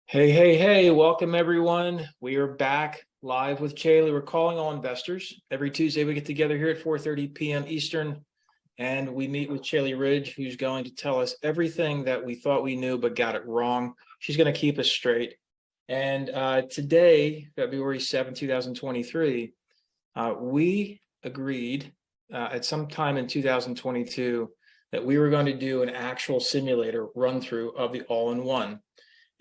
Hey, hey, hey, welcome everyone. We are back live with Caeli. We're calling all investors. Every Tuesday we get together here at 4:30 p.m. Eastern, and we meet with Caeli Ridge, who's going to tell us everything that we thought we knew but got it wrong. She's going to keep us straight. And today, February 7, 2023, we agreed at some time in 2022 that we were going to do an actual simulator run through of the all-in-one.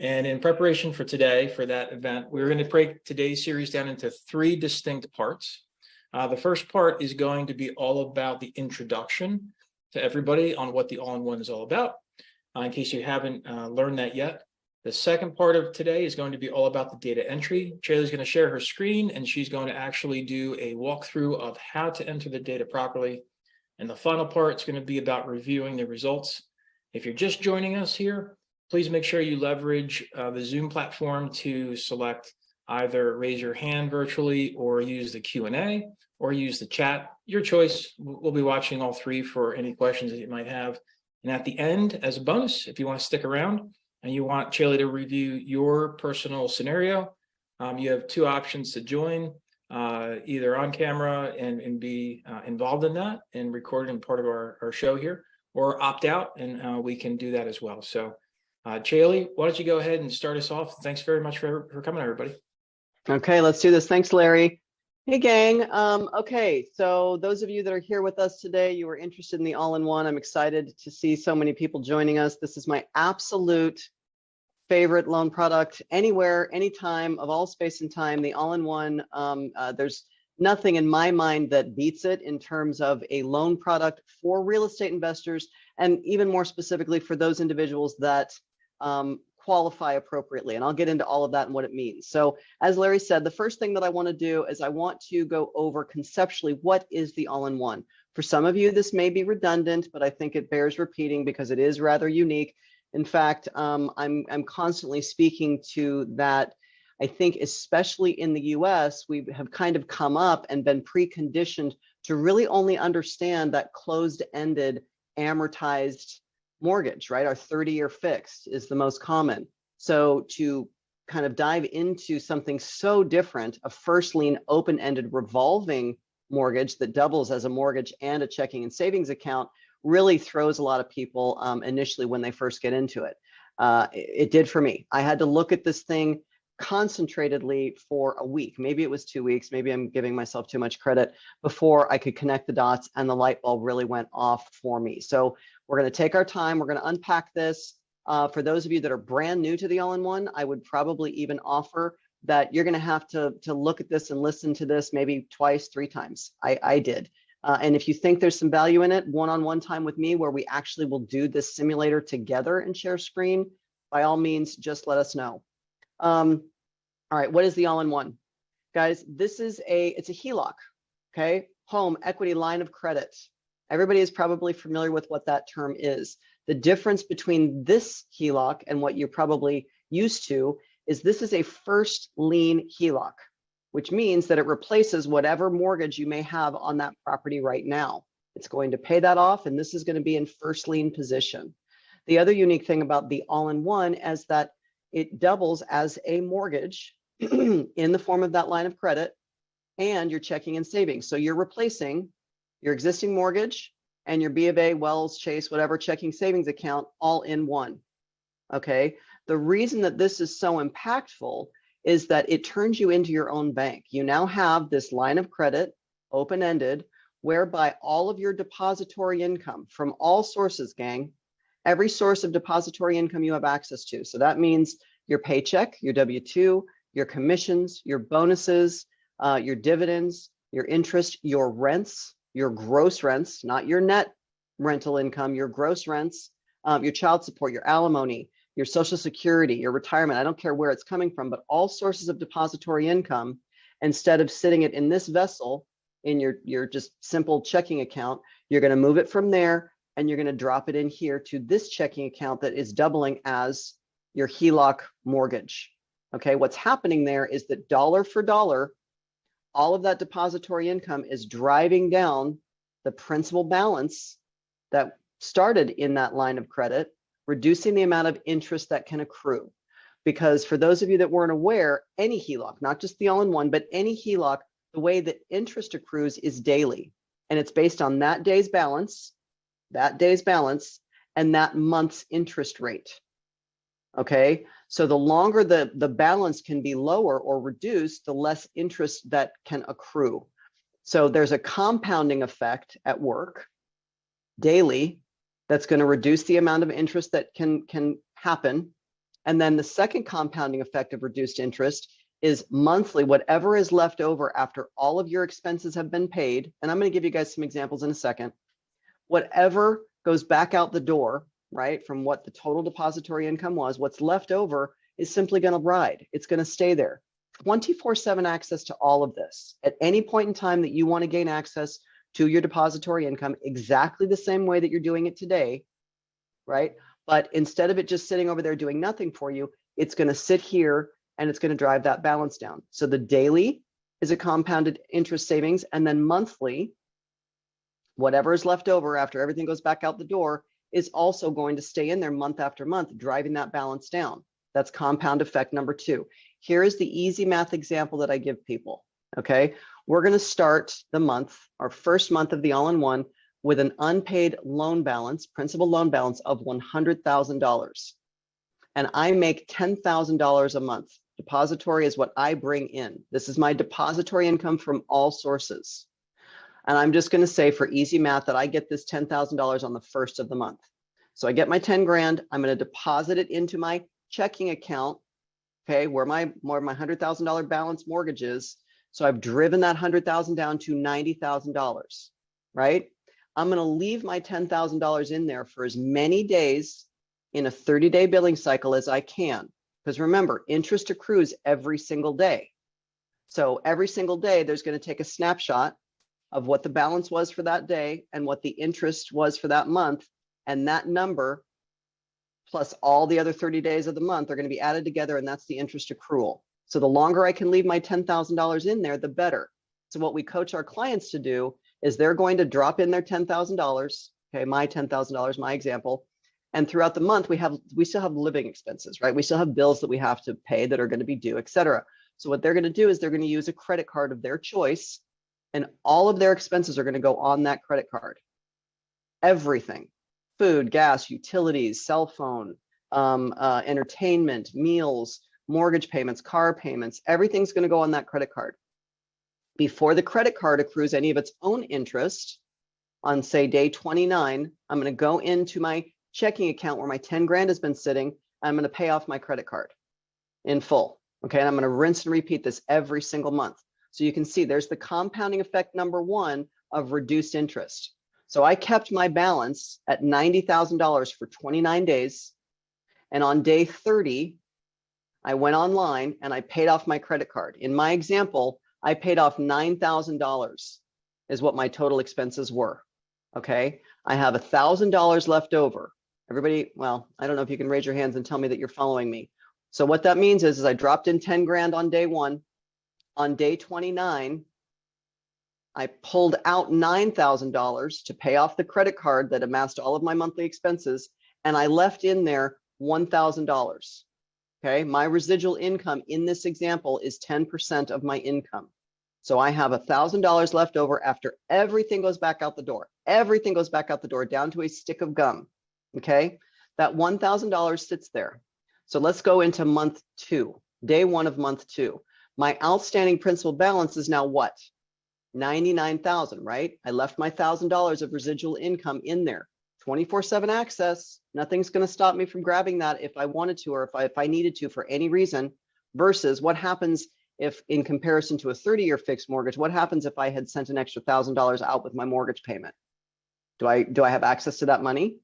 And in preparation for today, for that event, we're going to break today's series down into three distinct parts. The first part is going to be all about the introduction to everybody on what the all-in-one is all about, in case you haven't learned that yet. The second part of today is going to be all about the data entry. Caeli's going to share her screen, and she's going to actually do a walkthrough of how to enter the data properly. And the final part is going to be about reviewing the results. If you're just joining us here, please make sure you leverage the Zoom platform to select either raise your hand virtually or use the Q&A or use the chat. Your choice. We'll be watching all three for any questions that you might have. And at the end, as a bonus, if you want to stick around and you want Caeli to review your personal scenario, you have two options to join, either on camera and be involved in that and recorded in part of our show here, or opt out, and we can do that as well. So Caeli, why don't you go ahead and start us off? Thanks very much for coming, everybody. Okay, let's do this. Thanks, Larry. Hey, gang. Okay, so those of you that are here with us today, you were interested in the all-in-one. I'm excited to see so many people joining us. This is my absolute favorite loan product anywhere, anytime, of all space and time. The all-in-one, there's nothing in my mind that beats it in terms of a loan product for real estate investors, and even more specifically for those individuals that qualify appropriately. And I'll get into all of that and what it means. So as Larry said, the first thing that I want to do is I want to go over conceptually what is the all-in-one. For some of you, this may be redundant, but I think it bears repeating because it is rather unique. In fact, I'm constantly speaking to that. I think especially in the US, we have kind of come up and been preconditioned to really only understand that closed-ended amortized mortgage, right? Our 30-year fixed is the most common. So to kind of dive into something so different, a first lien open-ended revolving mortgage that doubles as a mortgage and a checking and savings account, really throws a lot of people initially when they first get into it. It did for me. I had to look at this thing concentratedly for a week. Maybe it was 2 weeks. Maybe I'm giving myself too much credit, before I could connect the dots and the light bulb really went off for me. So we're going to take our time. We're going to unpack this. For those of you that are brand new to the all-in-one, I would probably even offer that you're going to have to look at this and listen to this maybe twice, 3 times. I did. And if you think there's some value in it, one-on-one time with me where we actually will do this simulator together and share screen, by all means, just let us know. All right, what is the all-in-one? Guys, this is it's a HELOC, okay? Home equity line of credit. Everybody is probably familiar with what that term is. The difference between this HELOC and what you're probably used to is this is a first lien HELOC, which means that it replaces whatever mortgage you may have on that property right now. It's going to pay that off, and this is going to be in first lien position. The other unique thing about the all-in-one is that it doubles as a mortgage in the form of that line of credit and your checking and savings. So you're replacing your existing mortgage and your B of A, Wells, Chase, whatever checking savings account all in one. Okay. The reason that this is so impactful is that it turns you into your own bank. You now have this line of credit, open-ended, whereby all of your depository income from all sources, gang, every source of depository income you have access to. So that means your paycheck, your W-2, your commissions, your bonuses, your dividends, your interest, your rents, your gross rents, not your net rental income, your gross rents, your child support, your alimony, your Social Security, your retirement. I don't care where it's coming from, but all sources of depository income, instead of sitting it in this vessel in your just simple checking account, you're going to move it from there and you're going to drop it in here to this checking account that is doubling as your HELOC mortgage. Okay, what's happening there is that dollar for dollar, all of that depository income is driving down the principal balance that started in that line of credit, reducing the amount of interest that can accrue. Because for those of you that weren't aware, any HELOC, not just the all-in-one, but any HELOC, the way that interest accrues is daily. And it's based on that day's balance, and that month's interest rate. Okay, so the longer the balance can be lower or reduced, the less interest that can accrue. So there's a compounding effect at work daily that's going to reduce the amount of interest that can happen. And then the second compounding effect of reduced interest is monthly, whatever is left over after all of your expenses have been paid. And I'm going to give you guys some examples in a second. Whatever goes back out the door, right, from what the total depository income was, what's left over is simply going to ride. It's going to stay there. 24/7 access to all of this. At any point in time that you want to gain access to your depository income, exactly the same way that you're doing it today, right? But instead of it just sitting over there doing nothing for you, it's going to sit here and it's going to drive that balance down. So the daily is a compounded interest savings, and then monthly, whatever is left over after everything goes back out the door is also going to stay in there month after month, driving that balance down. That's compound effect number 2. Here is the easy math example that I give people, okay? We're going to start the month, our first month of the all-in-one, with an unpaid loan balance, principal loan balance of $100,000. And I make $10,000 a month. Depository is what I bring in. This is my depository income from all sources. And I'm just going to say for easy math that I get this $10,000 on the first of the month. So I get my 10 grand, I'm going to deposit it into my checking account, okay, where my $100,000 balance mortgage is. So I've driven that $100,000 down to $90,000, right? I'm going to leave my $10,000 in there for as many days in a 30-day billing cycle as I can. Because remember, interest accrues every single day. So every single day, there's going to take a snapshot of what the balance was for that day and what the interest was for that month. And that number, plus all the other 30 days of the month, are going to be added together, and that's the interest accrual. So the longer I can leave my $10,000 in there, the better. So what we coach our clients to do is they're going to drop in their $10,000, okay, my $10,000, my example, and throughout the month, we still have living expenses, right? We still have bills that we have to pay that are going to be due, et cetera. So what they're going to do is they're going to use a credit card of their choice, and all of their expenses are going to go on that credit card. Everything, food, gas, utilities, cell phone, entertainment, meals, mortgage payments, car payments, everything's going to go on that credit card. Before the credit card accrues any of its own interest, on say day 29, I'm going to go into my checking account where my 10 grand has been sitting. I'm going to pay off my credit card in full. Okay, and I'm going to rinse and repeat this every single month. So you can see there's the compounding effect number 1 of reduced interest. So I kept my balance at $90,000 for 29 days. And on day 30, I went online and I paid off my credit card. In my example, I paid off $9,000 is what my total expenses were. Okay, I have $1,000 left over. Everybody, well, I don't know if you can raise your hands and tell me that you're following me. So what that means is I dropped in 10 grand on day 1. On day 29, I pulled out $9,000 to pay off the credit card that amassed all of my monthly expenses, and I left in there $1,000. Okay, my residual income in this example is 10% of my income. So I have $1,000 left over after everything goes back out the door. Everything goes back out the door down to a stick of gum. Okay, that $1,000 sits there. So let's go into month 2, day 1 of month 2. My outstanding principal balance is now what? $99,000, right? I left my $1,000 of residual income in there. 24/7 access. Nothing's going to stop me from grabbing that if I wanted to, or if I needed to for any reason. Versus what happens if, in comparison to a 30-year fixed mortgage, what happens if I had sent an extra $1,000 out with my mortgage payment? Do I have access to that money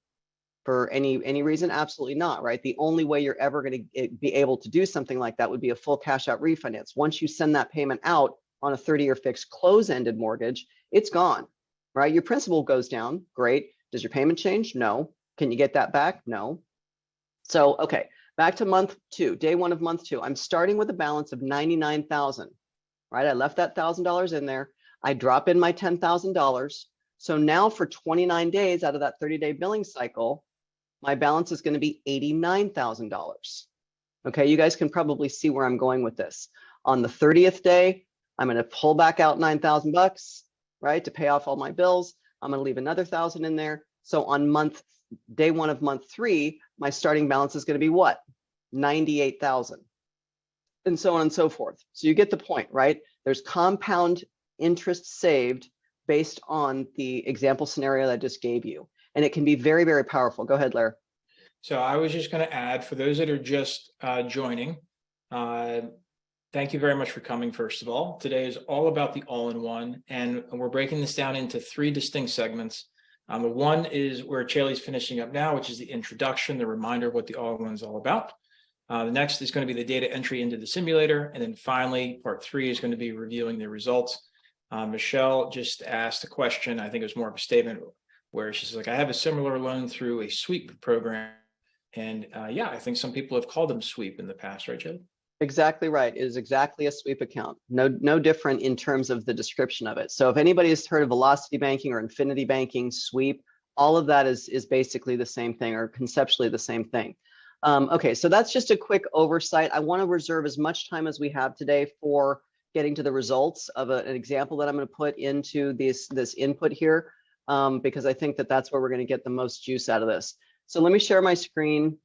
for any reason? Absolutely not, right? The only way you're ever going to be able to do something like that would be a full cash out refinance. Once you send that payment out on a 30-year fixed close-ended mortgage, it's gone, right? Your principal goes down, great. Does your payment change? No. Can you get that back? No. So, okay, back to month 2, day 1 of month 2. I'm starting with a balance of $99,000, right? I left that $1,000 in there. I drop in my $10,000. So now for 29 days out of that 30-day billing cycle, my balance is going to be $89,000. Okay, you guys can probably see where I'm going with this. On the 30th day, I'm going to pull back out 9,000 bucks, right, to pay off all my bills. I'm going to leave another 1,000 in there. So on day 1 of month 3, my starting balance is going to be what? 98,000, and so on and so forth. So you get the point, right? There's compound interest saved based on the example scenario that I just gave you, and it can be very, very powerful. Go ahead, Larry. So I was just going to add, for those that are just joining, thank you very much for coming, first of all. Today is all about the all-in-one, and we're breaking this down into 3 distinct segments. The one is where Caeli's finishing up now, which is the introduction, the reminder of what the all-in-one is all about. The next is going to be the data entry into the simulator. And then finally, part 3 is going to be reviewing the results. Michelle just asked a question. I think it was more of a statement where she's like, I have a similar loan through a sweep program. And yeah, I think some people have called them sweep in the past, right, Joe? Exactly right. It is exactly a sweep account. No different in terms of the description of it. So if anybody has heard of velocity banking or infinity banking, sweep, all of that is basically the same thing, or conceptually the same thing. Okay, so that's just a quick oversight. I want to reserve as much time as we have today for getting to the results of an example that I'm going to put into this input here, because I think that that's where we're going to get the most juice out of this. So let me share my screen.